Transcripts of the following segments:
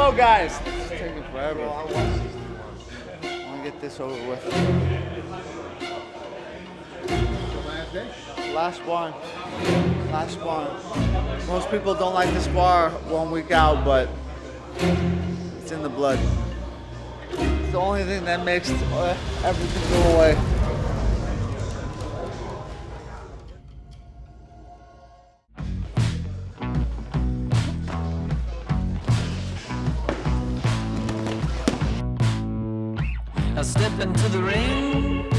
go, guys. It's taking forever. I want to get this over with. Last one. Last one. Most people don't like to spar 1 week out, but it's in the blood. It's the only thing that makes everything go away. I step into the ring.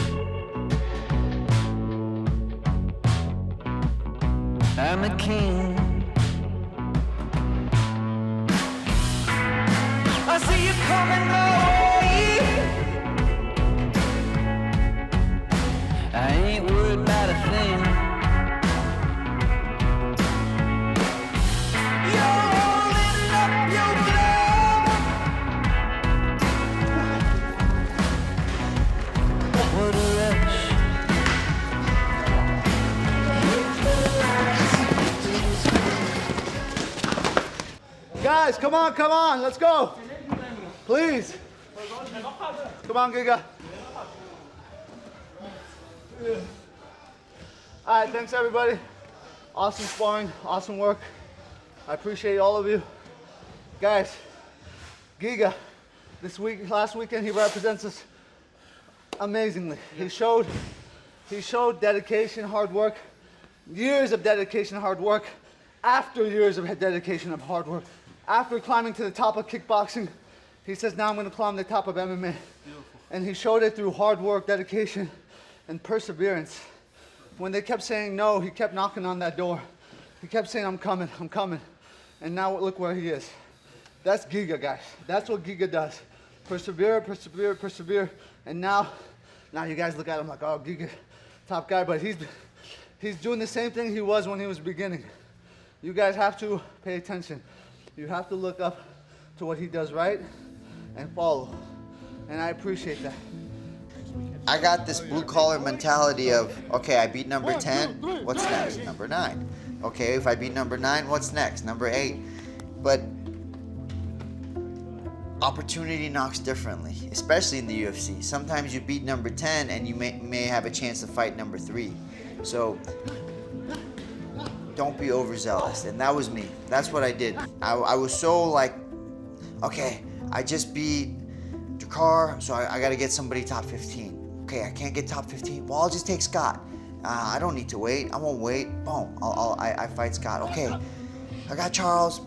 I'm a king. I see you coming my way. I ain't worried about a thing. You're holding up your glove. What a rush. Guys, come on, let's go. Please. Come on, Giga. All right, thanks everybody. Awesome sparring, awesome work. I appreciate all of you. Guys, Giga, last weekend, he represents us amazingly. He showed dedication, hard work, years of dedication, hard work, after years of dedication of hard work. After climbing to the top of kickboxing, he says, now I'm going to climb the top of MMA. Beautiful. And he showed it through hard work, dedication, and perseverance. When they kept saying no, he kept knocking on that door. He kept saying, I'm coming. And now look where he is. That's Giga, guys. That's what Giga does. Persevere. And now you guys look at him like, oh, Giga, top guy. But he's doing the same thing he was when he was beginning. You guys have to pay attention. You have to look up to what he does right and follow. And I appreciate that. I got this blue collar mentality of, okay, I beat number 10, what's next? Number 9. Okay, if I beat number 9, what's next? Number 8. But opportunity knocks differently, especially in the UFC. Sometimes you beat number 10 and you may have a chance to fight number 3. So don't be overzealous, and that was me. That's what I did. I was so like, okay, I just beat Dakar, so I got to get somebody top 15. Okay, I can't get top 15. Well, I'll just take Scott. I don't need to wait. I won't wait. Boom. I fight Scott. Okay, I got Charles.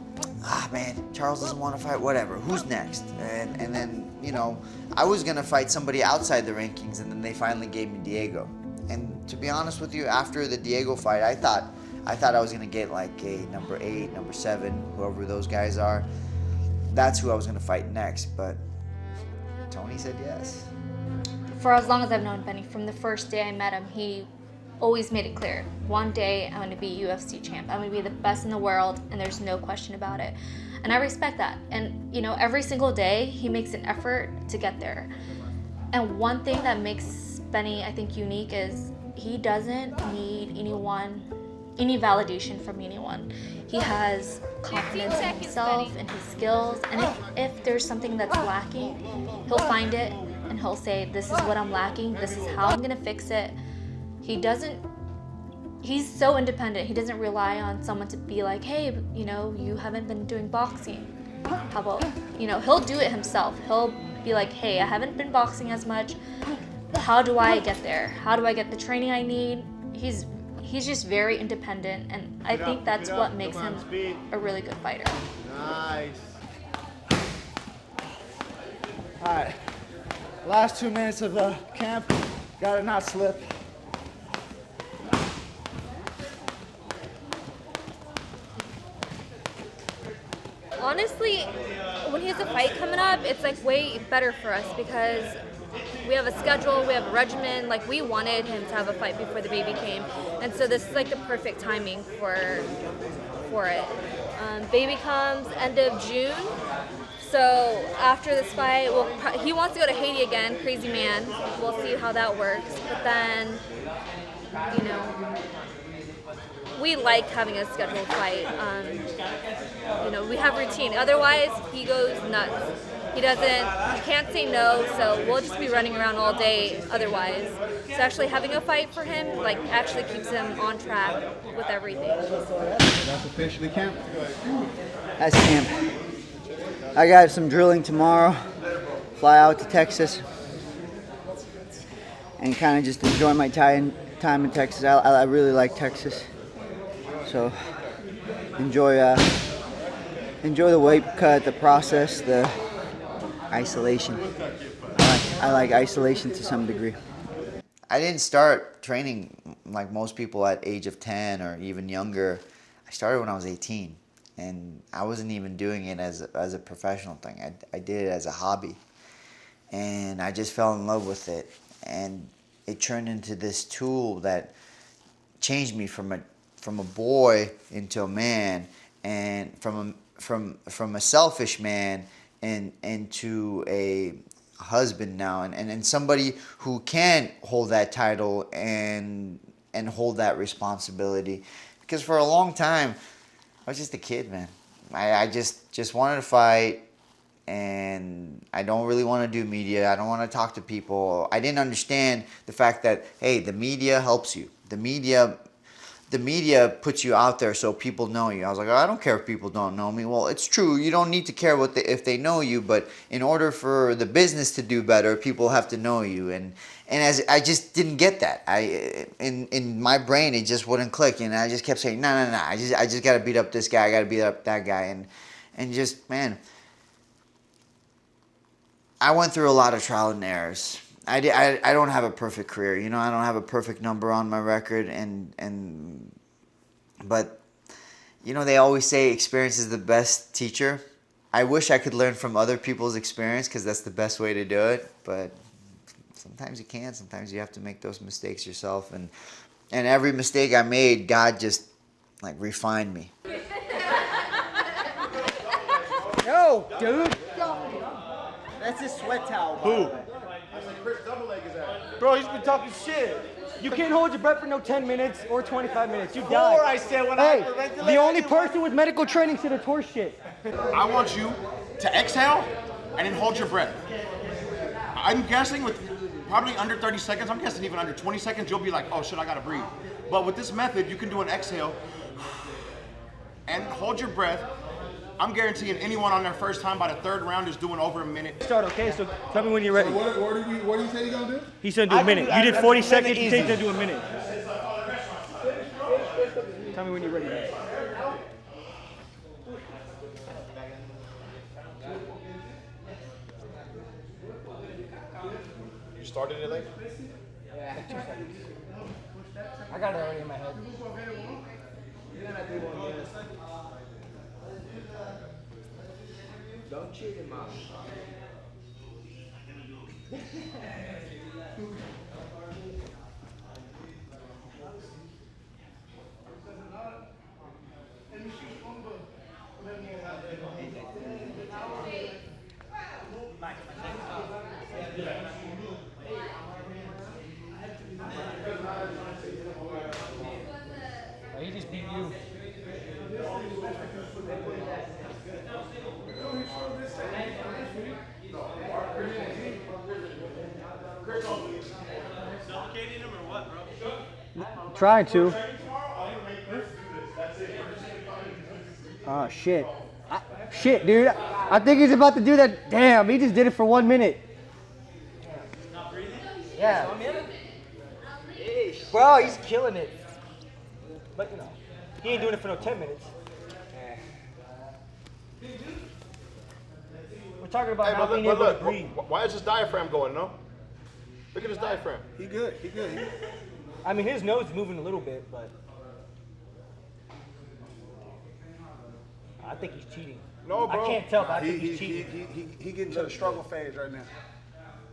Man, Charles doesn't want to fight. Whatever. Who's next? And then, you know, I was gonna fight somebody outside the rankings, and then they finally gave me Diego. And to be honest with you, after the Diego fight, I thought I was gonna get like a number 8, number 7, whoever those guys are. That's who I was gonna fight next, but Tony said yes. For as long as I've known Benny, from the first day I met him, he always made it clear, one day I'm gonna be UFC champ. I'm gonna be the best in the world, and there's no question about it. And I respect that. And you know, every single day he makes an effort to get there. And one thing that makes Benny, I think, unique is he doesn't need any validation from anyone. He has confidence in himself and his skills, and if there's something that's lacking, he'll find it and he'll say, this is what I'm lacking, this is how I'm gonna fix it. He's so independent. He doesn't rely on someone to be like, hey, you know, you haven't been doing boxing. How about, you know, he'll do it himself. He'll be like, hey, I haven't been boxing as much. How do I get there? How do I get the training I need? He's just very independent, and I think that's what makes him a really good fighter. Nice. All right, last 2 minutes of camp. Gotta not slip. Honestly, when he has a fight coming up, it's like way better for us because we have a schedule, we have a regimen. Like, we wanted him to have a fight before the baby came, and so this is like the perfect timing for it. Baby comes end of June, so after this fight, he wants to go to Haiti again, crazy man. We'll see how that works, but then, you know, we like having a scheduled fight. You know, we have routine. Otherwise, he goes nuts. He can't say no, so we'll just be running around all day otherwise. So actually having a fight for him, like, actually keeps him on track with everything. That's officially camp. That's camp. I got some drilling tomorrow. Fly out to Texas and kind of just enjoy my time in Texas. I really like Texas, so enjoy the weight cut, the process, the isolation. I like isolation to some degree. I didn't start training like most people at age of 10 or even younger. I started when I was 18, and I wasn't even doing it as a professional thing. I did it as a hobby, and I just fell in love with it, and it turned into this tool that changed me from a boy into a man, and from a selfish man and into a husband now, and somebody who can hold that title and hold that responsibility. Because for a long time, I was just a kid, man. I just wanted to fight, and I don't really want to do media. I don't want to talk to people. I didn't understand the fact that, hey, the media helps you. The media puts you out there so people know you. I was like, oh, I don't care if people don't know me. Well, it's true. You don't need to care if they know you, but in order for the business to do better, people have to know you. And as I just didn't get that. In my brain, it just wouldn't click, and I just kept saying, no. I just got to beat up this guy. I got to beat up that guy, and just, man, I went through a lot of trial and errors. I don't have a perfect career, you know. I don't have a perfect number on my record, but you know, they always say experience is the best teacher. I wish I could learn from other people's experience, because that's the best way to do it. But sometimes you can't. Sometimes you have to make those mistakes yourself, and every mistake I made, God just like refined me. Yo, dude. That's his sweat towel. Who? Bro, he's been talking shit. You can't hold your breath for no 10 minutes or 25 minutes. You Before die. I said when Hey, I hyperventilate, the only person with medical training said it's horse shit. I want you to exhale and then hold your breath. I'm guessing with probably under 30 seconds, I'm guessing even under 20 seconds, you'll be like, oh shit, I gotta breathe. But with this method, you can do an exhale and hold your breath. I'm guaranteeing anyone on their first time by the third round is doing over a minute. Start, okay? So tell me when you're ready. What do you say you're gonna do? He said do a minute. You did 40 seconds, he said do a minute. Tell me when you're ready. You started it late? Yeah, 2 seconds. I got it already in my head. Don't cheat him out. He just beat you. Trying to. Oh shit. Shit, dude. I think he's about to do that. Damn, he just did it for 1 minute. Yeah. Bro, he's killing it. But you know, he ain't doing it for no 10 minutes. We're talking about not being able to breathe. Why is his diaphragm going, no? Look at his diaphragm. He good. He good. I mean, his nose is moving a little bit, but I think he's cheating. No, bro. I can't tell, but I think he's cheating. He getting to the struggle phase right now.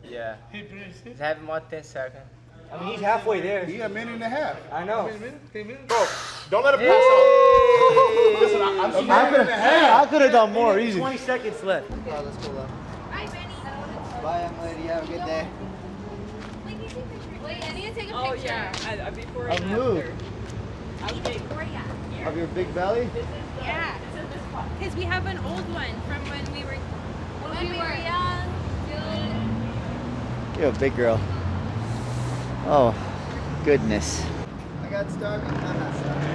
Yeah. Just have him on 10 seconds. I mean, he's halfway there. He a minute and a half. I know. Bro, don't let him pass out. Listen, I'm I could have done more. Easy. 20 seconds left. Oh, let's go up. Bye, Benny. Bye, young lady. Have a good day. Wait, I need to take a picture. Oh, yeah. Before A move. Of your big belly? Yeah. Because we have an old one from when we were young. You're a big girl. Oh, goodness. I got starving. I'm not starving.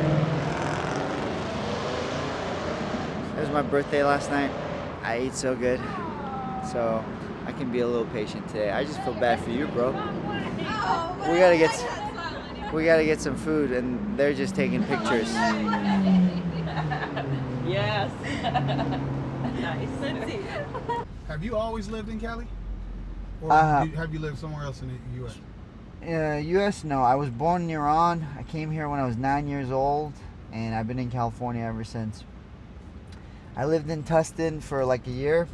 It was my birthday last night. I ate so good. So I can be a little patient today. I just feel bad for you, bro. We gotta get some food, and they're just taking pictures. Yes. Nice. Let's see. Have you always lived in Cali? Or have you lived somewhere else in the U.S.? U.S. No, I was born in Iran. I came here when I was 9 years old, and I've been in California ever since. I lived in Tustin for like a year.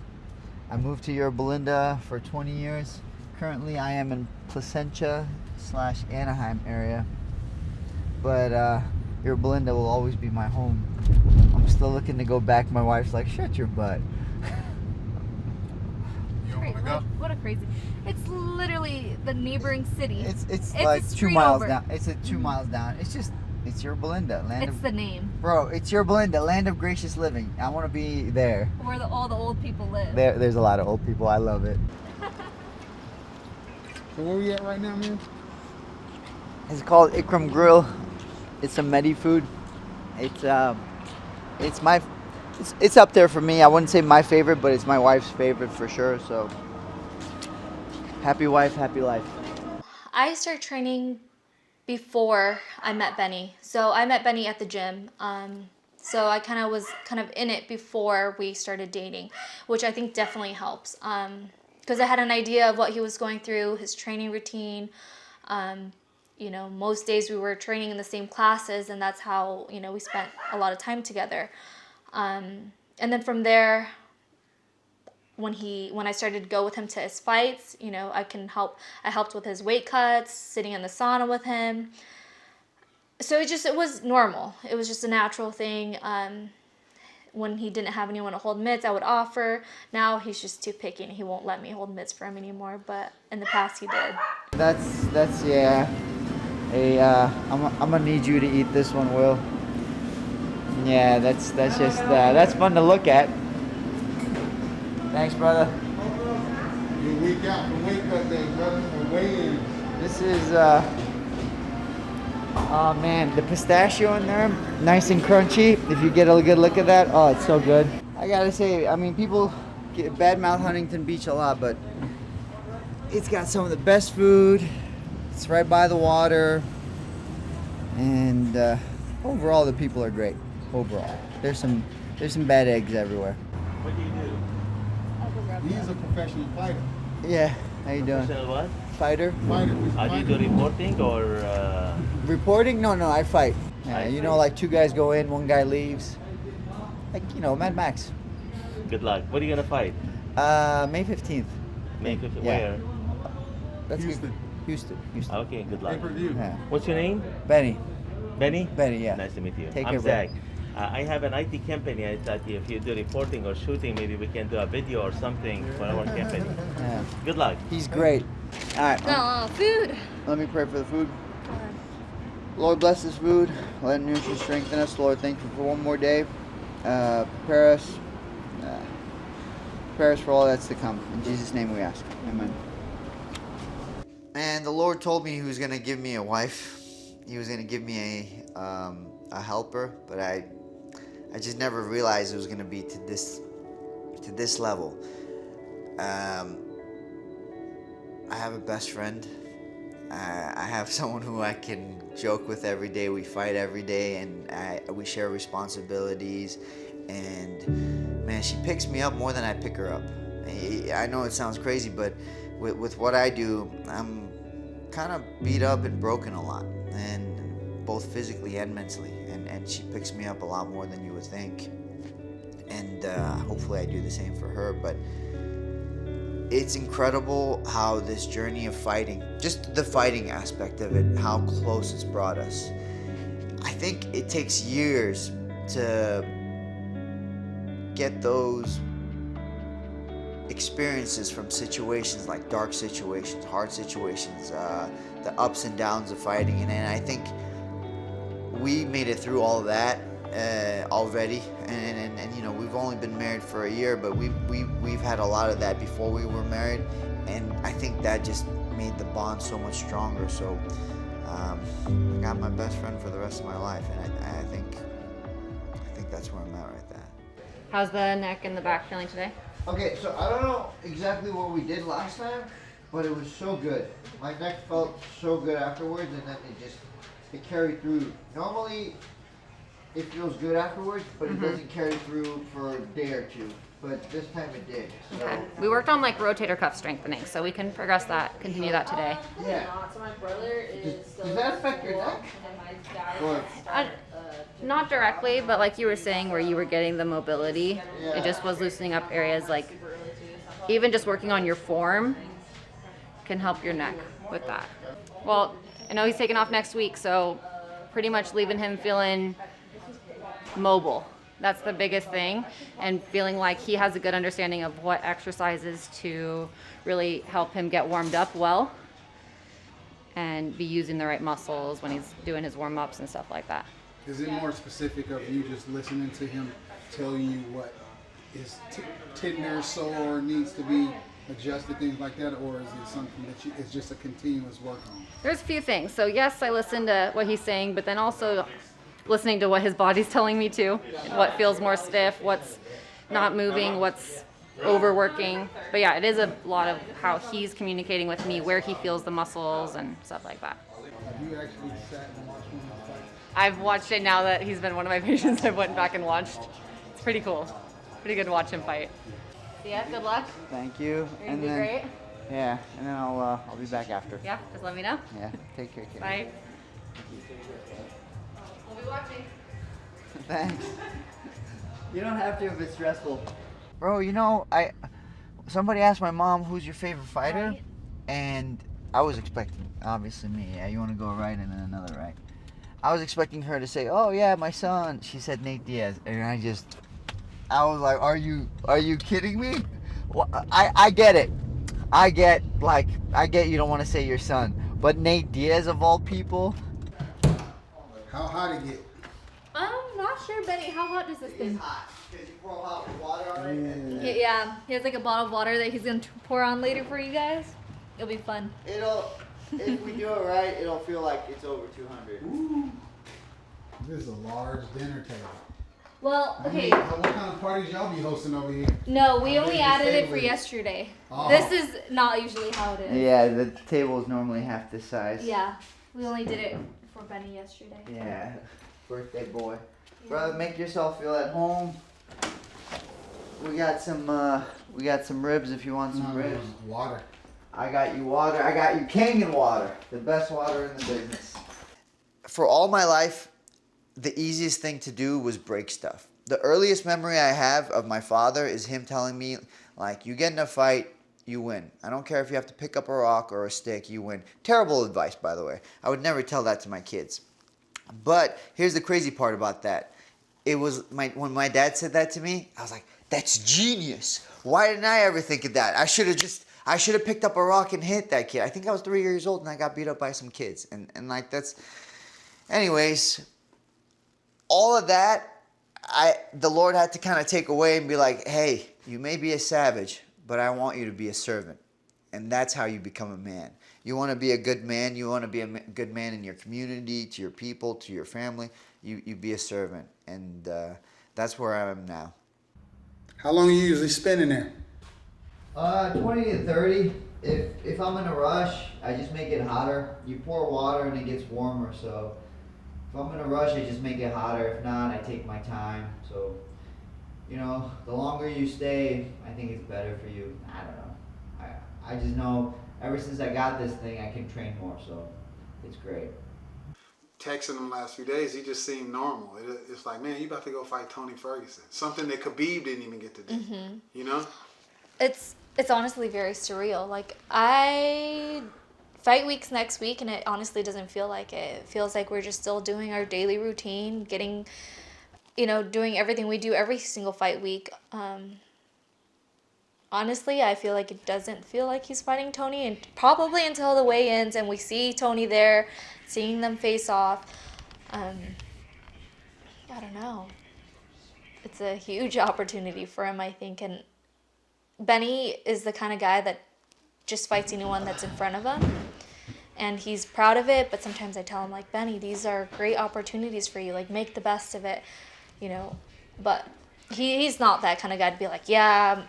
I moved to Yorba Linda for 20 years. Currently, I am in Placentia/Anaheim area, but Yorba Linda will always be my home. I'm still looking to go back. My wife's like, shut your butt. You don't want to go? What a crazy. It's literally the neighboring city. It's a like 2 street miles over. down. It's 2 miles down. It's Yorba Linda, land It's of the name. bro. It's Yorba Linda, land of gracious living. I want to be there. Where all the old people live. There's a lot of old people. I love it. So where we at right now, man? It's called Ikram Grill. It's a Medi food. It's up there for me. I wouldn't say my favorite, but it's my wife's favorite for sure. So happy wife, happy life. I started training before I met Benny. So I met Benny at the gym. So I was in it before we started dating, which I think definitely helps. Because I had an idea of what he was going through, his training routine. Most days we were training in the same classes, and that's how, we spent a lot of time together. And then from there, when I started to go with him to his fights, I helped with his weight cuts, sitting in the sauna with him. So it was normal. It was just a natural thing. When he didn't have anyone to hold mitts, I would offer. Now he's just too picky and he won't let me hold mitts for him anymore, but in the past he did. That's yeah. I'm gonna need you to eat this one, Will. Yeah, that's fun to look at. Thanks, brother. You're a week out from weight cut day, brother, or weigh-in. This is oh man, the pistachio in there, nice and crunchy. If you get a good look at that, oh, it's so good. I gotta say, people badmouth Huntington Beach a lot, but it's got some of the best food. It's right by the water, and overall the people are great. Overall, there's some bad eggs everywhere. What do you do? He's a professional fighter. Yeah, how you doing? Professional what? Fighter. Do you do reporting or? Reporting? No, I fight. Yeah, I see. like 2 guys go in, 1 guy leaves. Like, Mad Max. Good luck. What are you gonna fight? May 15th. May 15th. Yeah. Where? That's Houston. Houston. Okay. Good luck. Pay-per-view. Yeah. What's your name? Benny. Benny. Benny, yeah. Nice to meet you. Take I'm care, Zach. bro. I have an IT company. I thought if you do reporting or shooting, maybe we can do a video or something for our company. Yeah. Good luck. He's great. All right. Food. Let me pray for the food. Lord, bless this food. Let nutrition strengthen us. Lord, thank you for one more day. Prepare us for all that's to come. In Jesus' name we ask. Amen. And the Lord told me He was going to give me a wife. He was going to give me a helper, but I just never realized it was going to be to this level. I have a best friend. I have someone who I can joke with every day. We fight every day, and we share responsibilities. And man, she picks me up more than I pick her up. I know it sounds crazy, but with what I do, I'm kind of beat up and broken a lot, and both physically and mentally. And she picks me up a lot more than you would think. And hopefully I do the same for her. But it's incredible how this journey of fighting, just the fighting aspect of it, how close it's brought us. I think it takes years to get those experiences from situations like dark situations, hard situations, the ups and downs of fighting. And I think we may made it through all of that already, and you know, we've only been married for a year, but we've had a lot of that before we were married, and I think that just made the bond so much stronger. So I got my best friend for the rest of my life, and I think that's where I'm at right there. How's the neck and the back feeling today? Okay, so I don't know exactly what we did last time, but it was so good. My neck felt so good afterwards, and then it carried through. Normally, it feels good afterwards, but it doesn't carry through for a day or two. But this time it did. So. Okay. We worked on like rotator cuff strengthening, so we can progress that, continue that today. Yeah. Does that affect your neck? Or? Not directly, but like you were saying, where you were getting the mobility, it just was loosening up areas. Like even just working on your form can help your neck with that. Well, I know he's taking off next week, so pretty much leaving him feeling mobile. That's the biggest thing, and feeling like he has a good understanding of what exercises to really help him get warmed up well and be using the right muscles when he's doing his warm-ups and stuff like that. Is it more specific of you just listening to him telling you what is tender, sore, needs to be adjusted, things like that, or is it something that it's just a continuous work on? There's a few things. So yes, I listen to what he's saying, but then also listening to what his body's telling me too. What feels more stiff, what's not moving, what's overworking. But yeah, it is a lot of how he's communicating with me, where he feels the muscles and stuff like that. Have you actually sat and watched one of those fights? I've watched it now that he's been one of my patients. I went back and watched. It's pretty cool. Pretty good to watch him fight. Yeah, good luck. Thank you. You're gonna do great. Yeah, and then I'll be back after. Yeah, just let me know. Yeah, take care, kid. Bye. We'll be watching. Thanks. You don't have to if it's stressful. Bro, you know, somebody asked my mom who's your favorite fighter, Right. and I was expecting, obviously me. Yeah, you want to go right and then another right. I was expecting her to say, "Oh yeah, my son." She said Nate Diaz, and I was like, "Are you kidding me?" Well, I get it. I get you don't want to say your son, but Nate Diaz of all people. How hot it get? I'm not sure, Benny. How hot is this thing? Hot. Because you pour hot water on it. And then Yeah, he has like a bottle of water that he's gonna pour on later for you guys. It'll be fun. if we do it right, it'll feel like it's over 200. Ooh. This is a large dinner table. Well, okay. What kind of parties y'all be hosting over here? No, we How only big the added it table for is? yesterday. Oh. This is not usually how it is. Yeah, the table is normally half this size. Yeah, we only did it for Benny yesterday. Yeah, birthday boy. Brother, make yourself feel at home. We got some ribs if you want some ribs. Water. I got you water. I got you Kangen water, the best water in the business. For all my life, the easiest thing to do was break stuff. The earliest memory I have of my father is him telling me, like, you get in a fight, you win. I don't care if you have to pick up a rock or a stick, you win. Terrible advice, by the way. I would never tell that to my kids. But here's the crazy part about that. It was when my dad said that to me, I was like, that's genius. Why didn't I ever think of that? I should have picked up a rock and hit that kid. I think I was 3 years old and I got beat up by some kids. And like that's, anyways, all of that, the Lord had to kind of take away and be like, hey, you may be a savage, but I want you to be a servant. And that's how you become a man. You want to be a good man. You want to be a good man in your community, to your people, to your family. You be a servant. And that's where I am now. How long are you usually spending there? 20 to 30. If I'm in a rush, I just make it hotter. You pour water and it gets warmer, so if I'm in a rush, I just make it hotter. If not, I take my time. So, you know, the longer you stay, I think it's better for you. I don't know. I just know ever since I got this thing, I can train more, so it's great. Texting him last few days, he just seemed normal. It's like, man, you about to go fight Tony Ferguson. Something that Khabib didn't even get to do. Mm-hmm. You know? It's honestly very surreal. Like, I fight week's next week, and it honestly doesn't feel like it. It feels like we're just still doing our daily routine, getting, doing everything we do every single fight week. Honestly, I feel like it doesn't feel like he's fighting Tony, and probably until the weigh-ins and we see Tony there, seeing them face off. I don't know. It's a huge opportunity for him, I think. And Benny is the kind of guy that just fights anyone that's in front of him. And he's proud of it, but sometimes I tell him, like, Benny, these are great opportunities for you. Like, make the best of it, you know. But he's not that kind of guy to be like, yeah,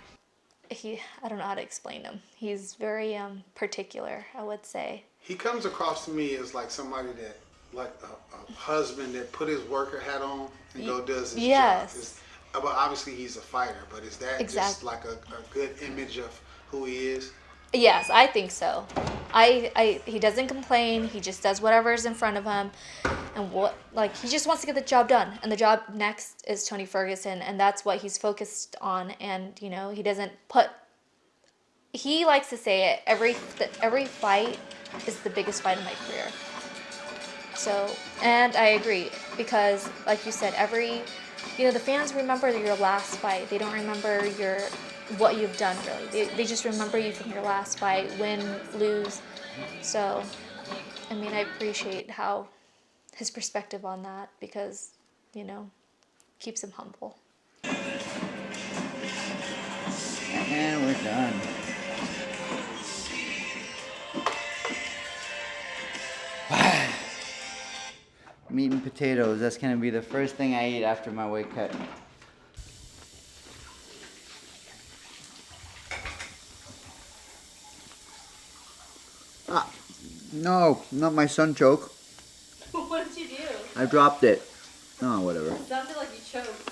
I don't know how to explain him. He's very particular, I would say. He comes across to me as like somebody that, like a husband that put his worker hat on and go does his job. But obviously he's a fighter, but is that just like a good image of who he is? Yes, I think so. He doesn't complain. He just does whatever is in front of him, and he just wants to get the job done. And the job next is Tony Ferguson, and that's what he's focused on. And you know, he doesn't put. He likes to say it every fight is the biggest fight of my career. So, and I agree because, like you said, the fans remember your last fight. They don't remember what you've done, really. They just remember you from your last fight, win, lose. So, I mean, I appreciate his perspective on that because, you know, keeps him humble. And we're done. Meat and potatoes. That's going to be the first thing I eat after my weight cut. No, not my sun choke. What did you do? I dropped it. Oh, whatever. It sounded like you choked.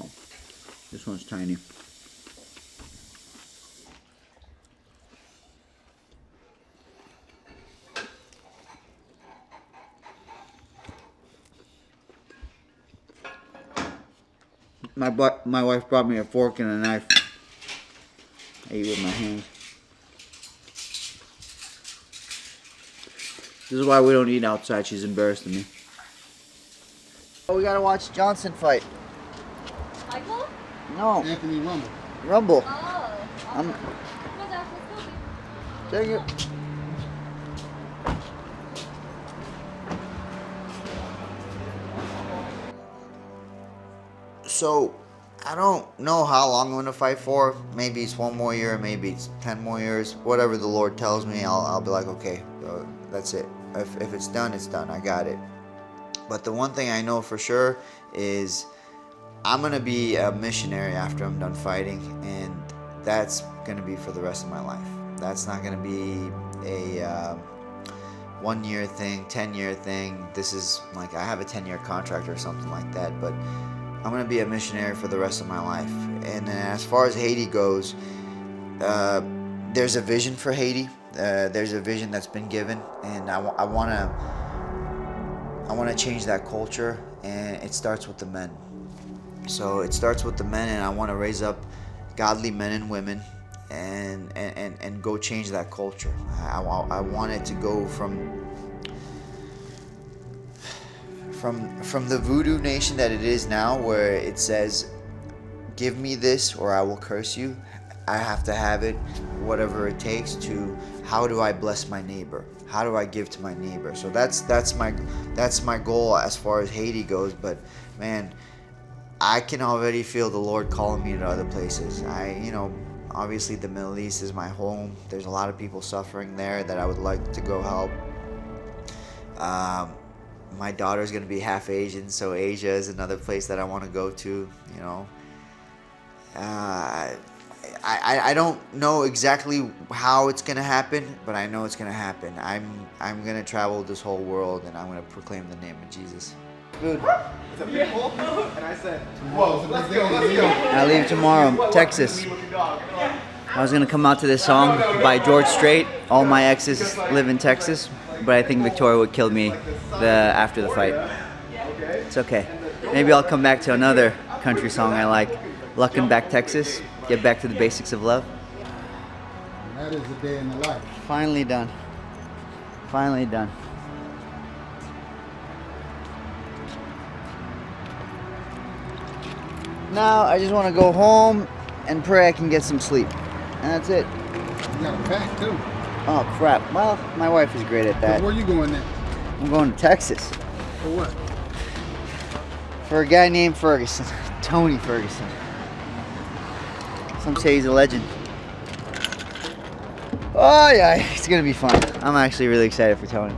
Oh, this one's tiny. My wife brought me a fork and a knife. I eat with my hands. This is why we don't eat outside. She's embarrassed of me. Oh, we gotta watch Johnson fight. Michael? No. Anthony Rumble. Rumble. Oh. I'm. Dang it. So, I don't know how long I'm going to fight for. Maybe it's 1 more year, maybe it's 10 more years. Whatever the Lord tells me, I'll be like, okay, that's it. If it's done, it's done. I got it. But the one thing I know for sure is I'm going to be a missionary after I'm done fighting, and that's going to be for the rest of my life. That's not going to be a 1 year thing, 10-year thing. This is like I have a 10-year contract or something like that, but I'm going to be a missionary for the rest of my life. And as far as Haiti goes, there's a vision for Haiti. There's a vision that's been given, and I want to change that culture, and it starts with the men. So it starts with the men, and I want to raise up godly men and women and go change that culture. I want it to go from the voodoo nation that it is now, where it says, give me this or I will curse you. I have to have it, whatever it takes, to how do I bless my neighbor? How do I give to my neighbor? So that's my goal as far as Haiti goes. But man, I can already feel the Lord calling me to other places. Obviously the Middle East is my home. There's a lot of people suffering there that I would like to go help. My daughter's gonna be half Asian, so Asia is another place that I want to go to. I don't know exactly how it's gonna happen, but I know it's gonna happen. I'm gonna travel this whole world, and I'm gonna proclaim the name of Jesus. Food. It's a big hole, and I said, "Whoa, let's go." I leave tomorrow, Texas. I was gonna come out to this song by George Strait. All my exes live in Texas, but I think Victoria would kill me after the fight. It's okay. Maybe I'll come back to another country song I like. Luckin' Back Texas. Get back to the basics of love. And that is the day in the life. Finally done. Finally done. Now I just want to go home and pray I can get some sleep. And that's it. You got a pack too. Oh crap. Well, my wife is great at that. Where are you going next? I'm going to Texas For what? for a guy named Ferguson, Tony Ferguson. Some say he's a legend. Oh yeah, it's gonna be fun. I'm actually really excited for Tony.